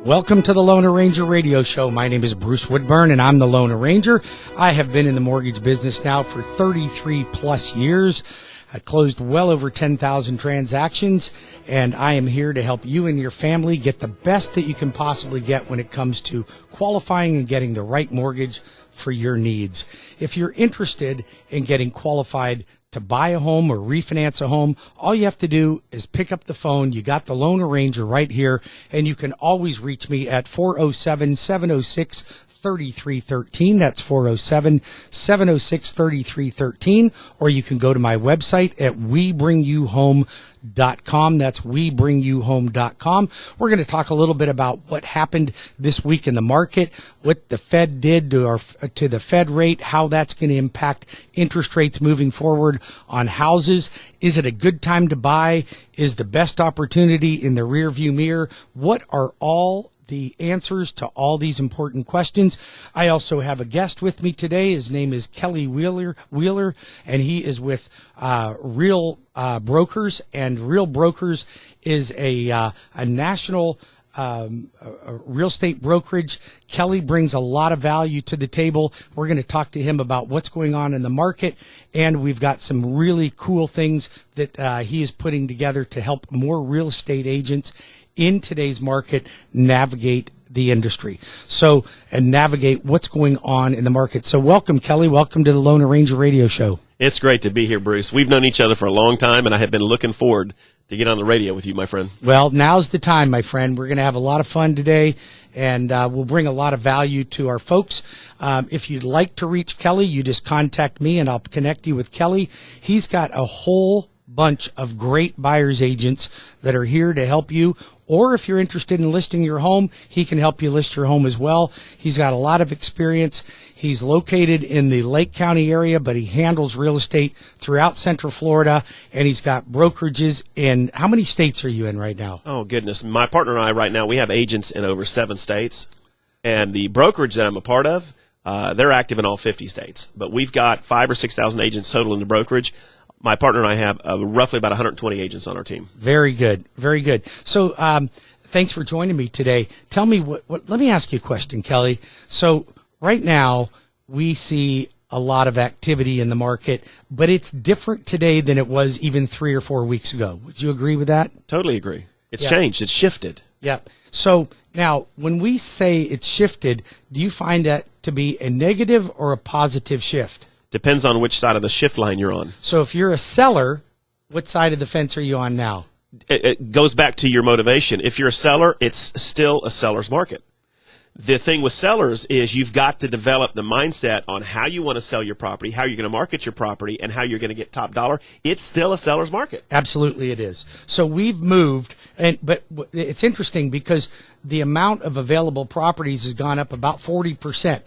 Welcome to the Lone Ranger Radio Show. My name is Bruce Woodburn, and I'm the Lone Ranger. I have been in the mortgage business now for 33 plus years. I closed well over 10,000 transactions, and I am here to help you and your family get the best that you can possibly get when it comes to qualifying and getting the right mortgage for your needs. If you're interested in getting qualified to buy a home or refinance a home, all you have to do is pick up the phone. You got the Lone Ranger right here, and you can always reach me at 407-706-3313. That's 407-706-3313. Or you can go to my website at WeBringYouHome.com. That's WeBringYouHome.com. We're going to talk a little bit about what happened this week in the market, what the Fed did to the Fed rate, how that's going to impact interest rates moving forward on houses. Is it a good time to buy? Is the best opportunity in the rearview mirror? What are all the answers to all these important questions? I also have a guest with me today. His name is Kelly Wheeler, and he is with Real Brokers, and Real Brokers is a national real estate brokerage. Kelly brings a lot of value to the table. We're going to talk to him about what's going on in the market, and we've got some really cool things that he is putting together to help more real estate agents in today's market navigate the industry. And navigate what's going on in the market. So welcome, Kelly. Welcome to the Lone Ranger Radio Show. It's great to be here, Bruce. We've known each other for a long time, and I have been looking forward to get on the radio with you, my friend. Well, now's the time, my friend. We're going to have a lot of fun today, and we'll bring a lot of value to our folks. If you'd like to reach Kelly, you just contact me, and I'll connect you with Kelly. He's got a whole bunch of great buyer's agents that are here to help you. Or if you're interested in listing your home, he can help you list your home as well. He's got a lot of experience. He's located in the Lake County area, but he handles real estate throughout Central Florida, and he's got brokerages in, how many states are you in right now? Oh, goodness. My partner and I right now, we have agents in over 7 states, and the brokerage that I'm a part of, they're active in all 50 states. But we've got 5,000 or 6,000 agents total in the brokerage. My partner and I have roughly about 120 agents on our team. Very good. Very good. So, thanks for joining me today. Tell me let me ask you a question, Kelly. So right now we see a lot of activity in the market, but it's different today than it was even 3 or 4 weeks ago. Would you agree with that? Totally agree. It's changed. It's shifted. Yeah. So now when we say it's shifted, do you find that to be a negative or a positive shift? Depends on which side of the shift line you're on. So if you're a seller, what side of the fence are you on now? It goes back to your motivation. If you're a seller, it's still a seller's market. The thing with sellers is you've got to develop the mindset on how you want to sell your property, how you're going to market your property, and how you're going to get top dollar. It's still a seller's market. Absolutely it is. So we've moved, but it's interesting because the amount of available properties has gone up about 40%.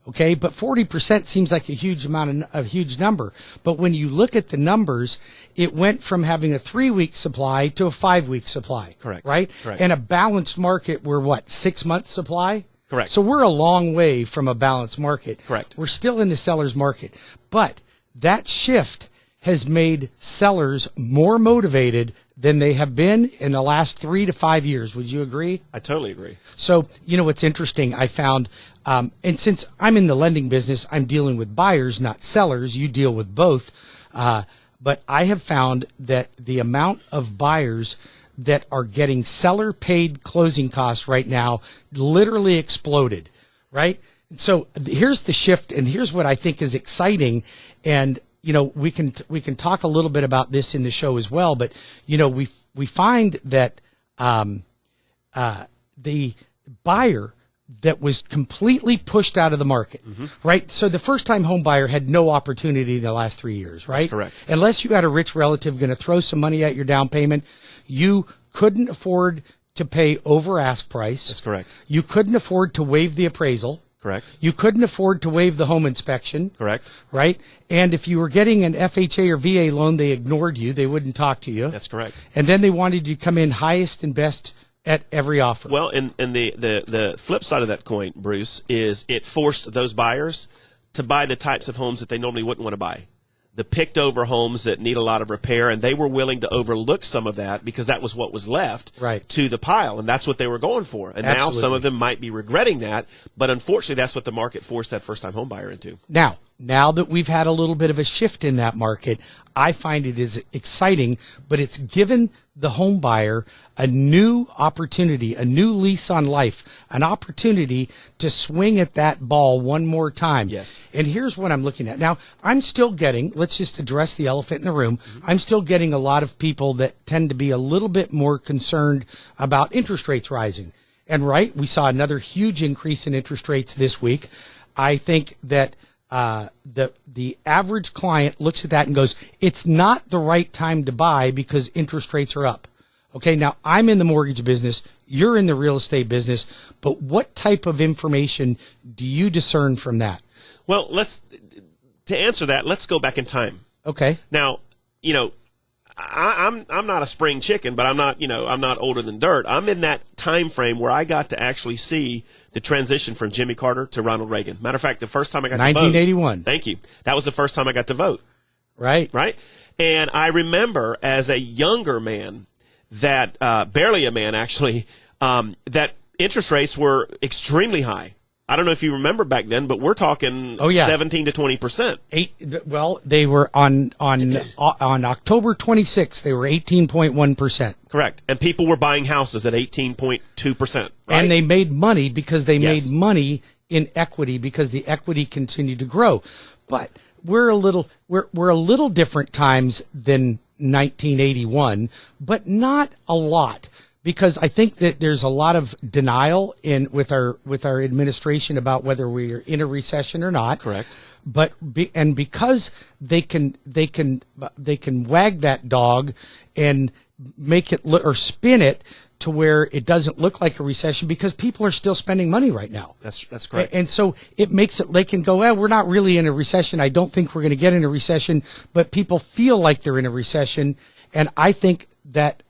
Okay, but 40% seems like a huge number. But when you look at the numbers, it went from having a 3-week supply to a 5-week supply. Correct. Right? Correct. And a balanced market, we're what, 6 months supply? Correct. So we're a long way from a balanced market. Correct. We're still in the seller's market. But that shift has made sellers more motivated than they have been in the last 3 to 5 years. Would you agree? I totally agree. So, you know, what's interesting, I found, and since I'm in the lending business, I'm dealing with buyers, not sellers. You deal with both. But I have found that the amount of buyers that are getting seller-paid closing costs right now literally exploded, right? So here's the shift, and here's what I think is exciting, and you know, we can talk a little bit about this in the show as well, but you know, we find that the buyer that was completely pushed out of the market, right? So the first-time home buyer had no opportunity in the last 3 years, right? That's correct. Unless you had a rich relative going to throw some money at your down payment, you couldn't afford to pay over ask price. That's correct. You couldn't afford to waive the appraisal. Correct. You couldn't afford to waive the home inspection. Correct. Right? And if you were getting an FHA or VA loan, they ignored you. They wouldn't talk to you. That's correct. And then they wanted you to come in highest and best at every offer. Well, and the flip side of that coin, Bruce, is it forced those buyers to buy the types of homes that they normally wouldn't want to buy. the picked over homes that need a lot of repair, and they were willing to overlook some of that because that was what was left Right. to the pile, and that's what they were going for. And now Absolutely. some of them might be regretting that, but unfortunately that's what the market forced that first-time home buyer into. Now that we've had a little bit of a shift in that market, I find it is exciting, but it's given the home buyer a new opportunity, a new lease on life, an opportunity to swing at that ball one more time. Yes. And here's what I'm looking at. Now, I'm still getting, let's just address the elephant in the room. I'm still getting a lot of people that tend to be a little bit more concerned about interest rates rising. And right, we saw another huge increase in interest rates this week. I think that the average client looks at that and goes, it's not the right time to buy because interest rates are up. Okay, now I'm in the mortgage business, you're in the real estate business, but what type of information do you discern from that? Well, to answer that, let's go back in time. Okay. Now, I'm not a spring chicken, but I'm not older than dirt. I'm in that time frame where I got to actually see the transition from Jimmy Carter to Ronald Reagan. Matter of fact, the first time I got to vote. 1981. Thank you. That was the first time I got to vote. Right. Right? And I remember as a younger man that, barely a man actually, that interest rates were extremely high. I don't know if you remember back then, but we're talking 17 to 20%. Well, they were on October 26th, they were 18.1%. Correct. And people were buying houses at 18.2%. Right? And they made money because they made money in equity because the equity continued to grow. But we're a little different times than 1981, but not a lot. Because I think that there's a lot of denial with our administration about whether we are in a recession or not. Correct. But because they can wag that dog and make it or spin it to where it doesn't look like a recession because people are still spending money right now. That's correct. And so it makes it, they can go, well, we're not really in a recession. I don't think we're going to get in a recession, but people feel like they're in a recession. And I think that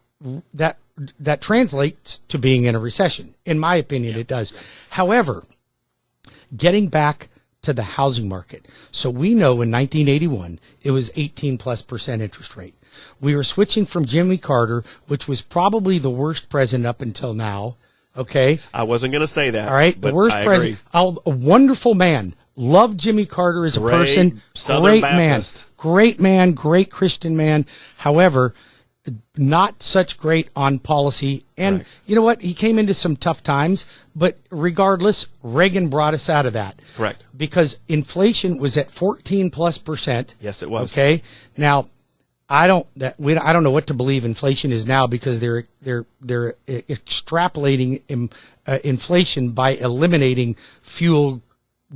translates to being in a recession. In my opinion, it does. However, getting back to the housing market. So we know in 1981, it was 18+% interest rate. We were switching from Jimmy Carter, which was probably the worst president up until now. Okay. I wasn't going to say that. All right. The worst president. A wonderful man. Loved Jimmy Carter as a person. Southern Baptist. Great man. Great Christian man. However, not such great on policy. And you know what? He came into some tough times, but regardless, Reagan brought us out of that. Correct. Because inflation was at 14+%. Yes, it was. Okay. Now, I don't know what to believe inflation is now because they're extrapolating inflation by eliminating fuel,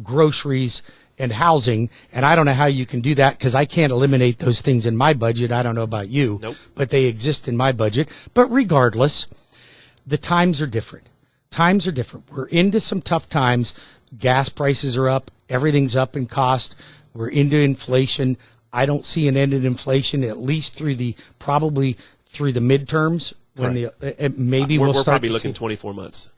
groceries, and housing, and I don't know how you can do that because I can't eliminate those things in my budget. I don't know about you, but they exist in my budget. But regardless, the times are different. Times are different. We're into some tough times. Gas prices are up. Everything's up in cost. We're into inflation. I don't see an end in inflation at least probably through the midterms when we'll start. We're probably looking 24 months.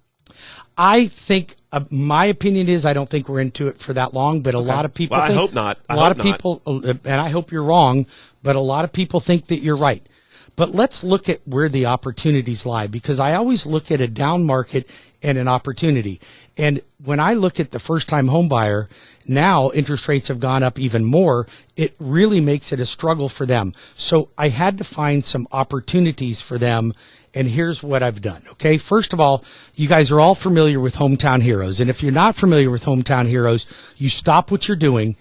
I think my opinion is I don't think we're into it for that long, but a lot of people think, I hope not. A lot of people, and I hope you're wrong, but a lot of people think that you're right. But let's look at where the opportunities lie, because I always look at a down market and an opportunity. And when I look at the first-time home buyer, now interest rates have gone up even more. It really makes it a struggle for them. So I had to find some opportunities for them. And here's what I've done. Okay. First of all, you guys are all familiar with Hometown Heroes. And if you're not familiar with Hometown Heroes, you stop what you're doing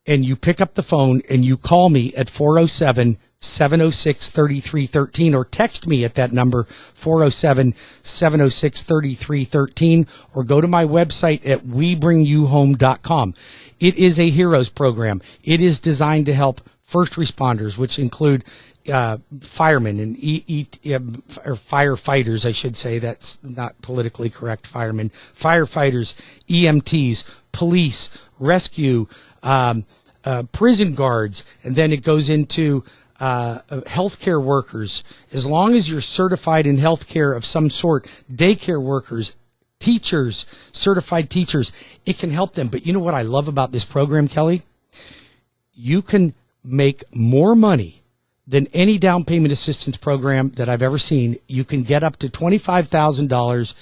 and you pick up the phone and you call me at 407-706-3313 or text me at that number 407-706-3313 or go to my website at webringyouhome.com. It is a heroes program. It is designed to help first responders, which include firemen and or firefighters, I should say. That's not politically correct. Firemen, firefighters, EMTs, police, rescue, prison guards, and then it goes into healthcare workers. As long as you're certified in healthcare of some sort, daycare workers, teachers, certified teachers, it can help them. But you know what I love about this program, Kelly? You can make more money than any down payment assistance program that I've ever seen. You can get up to $25,000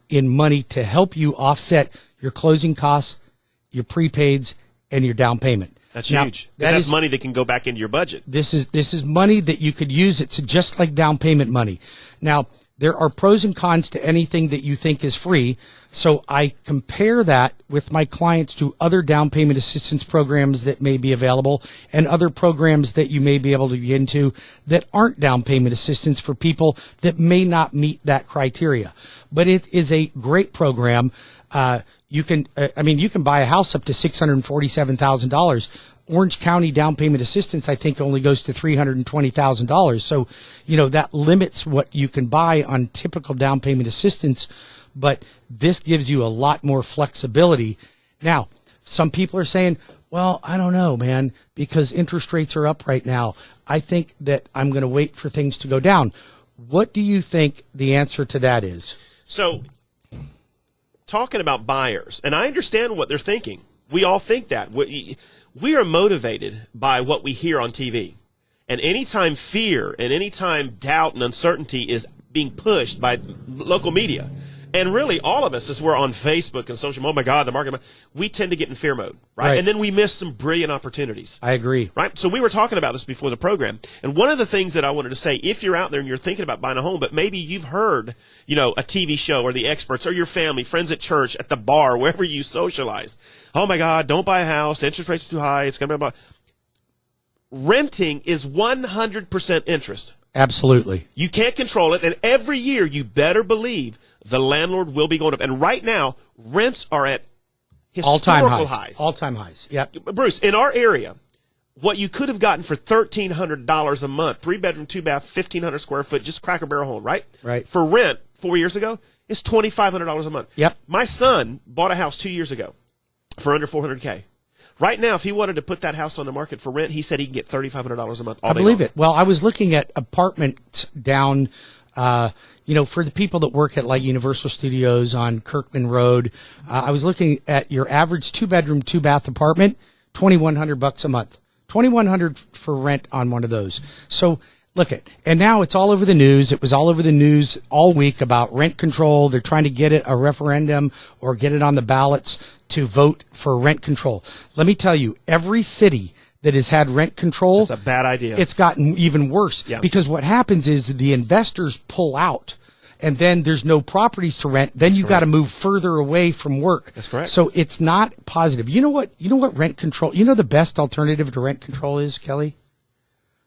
in money to help you offset your closing costs, your prepaids, and your down payment. That's Now, huge. That's money that can go back into your budget. This is money that you could use. It's just like down payment money. Now, there are pros and cons to anything that you think is free. So I compare that with my clients to other down payment assistance programs that may be available and other programs that you may be able to get into that aren't down payment assistance for people that may not meet that criteria. But it is a great program. You can buy a house up to $647,000. Orange County down payment assistance, I think, only goes to $320,000. So, that limits what you can buy on typical down payment assistance, but this gives you a lot more flexibility. Now, some people are saying, well, I don't know, man, because interest rates are up right now. I think that I'm going to wait for things to go down. What do you think the answer to that is? So, talking about buyers, and I understand what they're thinking. We all think that. We are motivated by what we hear on TV. And anytime fear and anytime doubt and uncertainty is being pushed by local media, and really all of us, as we're on Facebook and social, oh my God, the market, we tend to get in fear mode, right? And then we miss some brilliant opportunities. I agree. Right? So we were talking about this before the program. And one of the things that I wanted to say, if you're out there and you're thinking about buying a home, but maybe you've heard, a TV show or the experts or your family, friends at church, at the bar, wherever you socialize. Oh my God, don't buy a house. Interest rates are too high. It's going to be about. Renting is 100% interest. Absolutely. You can't control it. And every year you better believe the landlord will be going up. And right now, rents are at historical highs. All-time highs. Yep. Bruce, in our area, what you could have gotten for $1,300 a month, 3-bedroom, 2-bath, 1,500 square foot, just Cracker Barrel home, right? Right. For rent 4 years ago, it's $2,500 a month. Yep. My son bought a house 2 years ago for under $400K. Right now, if he wanted to put that house on the market for rent, he said he can get $3,500 a month. I believe it. Well, I was looking at apartments down, for the people that work at like Universal Studios on Kirkman Road. I was looking at your average 2-bedroom, 2-bath apartment, $2,100 a month. $2,100 for rent on one of those. So look at, and now it's all over the news. It was all over the news all week about rent control. They're trying to get it a referendum or get it on the ballots to vote for rent control. Let me tell you, every city that has had rent control, that's a bad idea. It's gotten even worse because what happens is the investors pull out and then there's no properties to rent. Then you got to move further away from work. That's correct. So it's not positive. You know what rent control, the best alternative to rent control is, Kelly?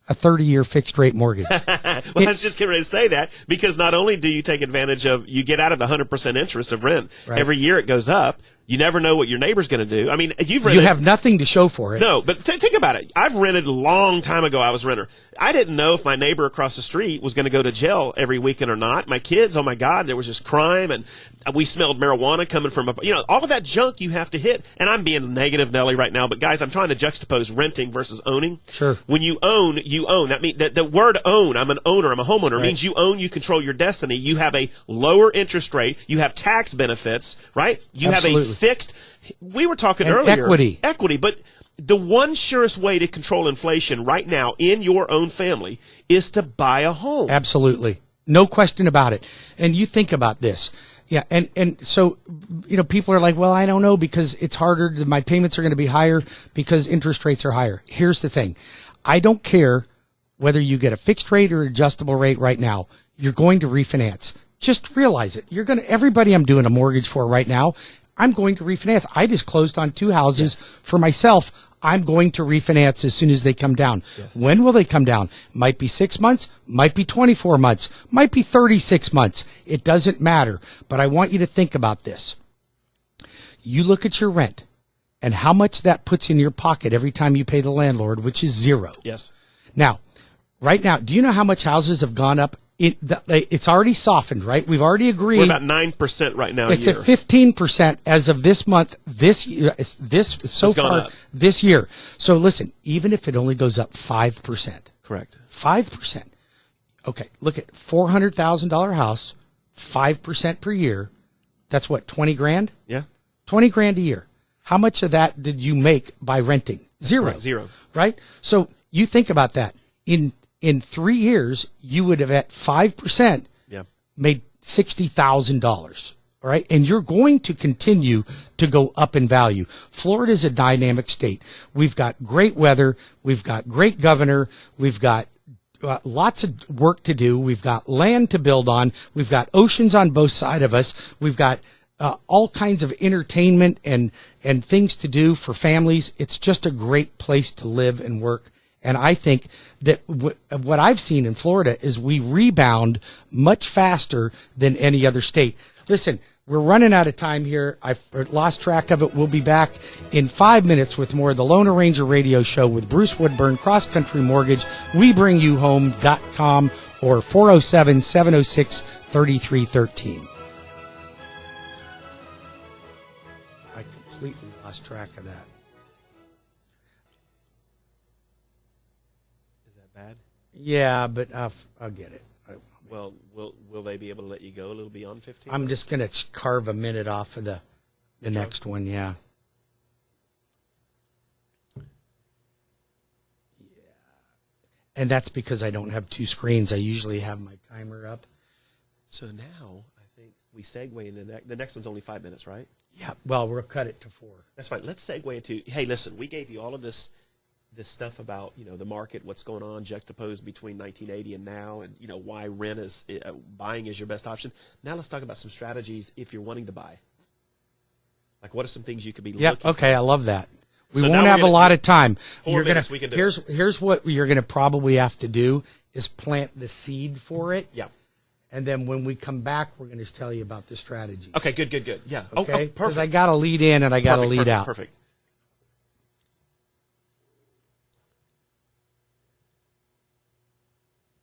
A 30-year fixed rate mortgage. Well, I was just getting ready to say that because not only do you take advantage of, you get out of the 100% interest of rent. Right. Every year it goes up. You never know what your neighbor's going to do. I mean, you have nothing to show for it. No, but think about it. I've rented a long time ago. I was a renter. I didn't know if my neighbor across the street was going to go to jail every weekend or not. My kids, oh my God, there was just crime, and we smelled marijuana coming from all of that junk you have to hit. And I'm being negative, Nelly, right now, but guys, I'm trying to juxtapose renting versus owning. Sure. When you own, you own. That means the word own, I'm an owner, I'm a homeowner, right, means you own, you control your destiny. You have a lower interest rate. You have tax benefits, right? You Absolutely. have a fixed. We were talking and earlier. Equity. But the one surest way to control inflation right now in your own family is to buy a home. Absolutely. No question about it. And you think about this. Yeah. And so, people are like, well, I don't know because it's harder. My payments are going to be higher because interest rates are higher. Here's the thing. I don't care whether you get a fixed rate or adjustable rate right now. You're going to refinance. Just realize it. Everybody I'm doing a mortgage for right now, I'm going to refinance. I just closed on 2 houses for myself. I'm going to refinance as soon as they come down. Yes. When will they come down? Might be 6 months, might be 24 months, might be 36 months. It doesn't matter. But I want you to think about this. You look at your rent and how much that puts in your pocket every time you pay the landlord, which is zero. Yes. Now, right now, do you know how much houses have gone up? It's already softened, right? We've already agreed. We're about 9% right now. It's at 15% as of this month, this year, this year. So listen, even if it only goes up 5%. Correct. 5%. Okay, look at $400,000 house, 5% per year. That's what, 20 grand? Yeah. 20 grand a year. How much of that did you make by renting? Zero. Zero. Right? So you think about that. In 3 years, you would have at 5% Yeah. made $60,000. All right. And you're going to continue to go up in value. Florida is a dynamic state. We've got great weather. We've got great governor. We've got lots of work to do. We've got land to build on. We've got oceans on both sides of us. We've got all kinds of entertainment and things to do for families. It's just a great place to live and work. And I think that what I've seen in Florida is we rebound much faster than any other state. Listen, we're running out of time here. I've lost track of it. We'll be back in 5 minutes with more of the Lone Ranger Radio Show with Bruce Woodburn, CrossCountry Mortgage, WeBringYouHome.com, or 407-706-3313. I completely lost track of that. Is that bad? Yeah, but I'll get it. Well, will they be able to let you go a little beyond 15? I'm just going to carve a minute off of the next one, yeah. And that's because I don't have two screens. I usually have my timer up. So now I think we segue in the next one's only 5 minutes, right? Yeah, well, we'll cut it to 4. That's fine. Let's segue into, hey, listen, we gave you all of this stuff about, the market, what's going on, juxtaposed between 1980 and now, and, why rent is, buying is your best option. Now let's talk about some strategies if you're wanting to buy. Like, what are some things you could be looking for? Okay, I love that. We So won't now have we're a gonna- lot of time. 4 minutes we can do. Here's what you're going to probably have to do is plant the seed for it. Yeah. And then when we come back, we're going to tell you about the strategy. Okay, good. Yeah. Okay? Oh, Because perfect. I got to lead in and I got to lead out. Perfect.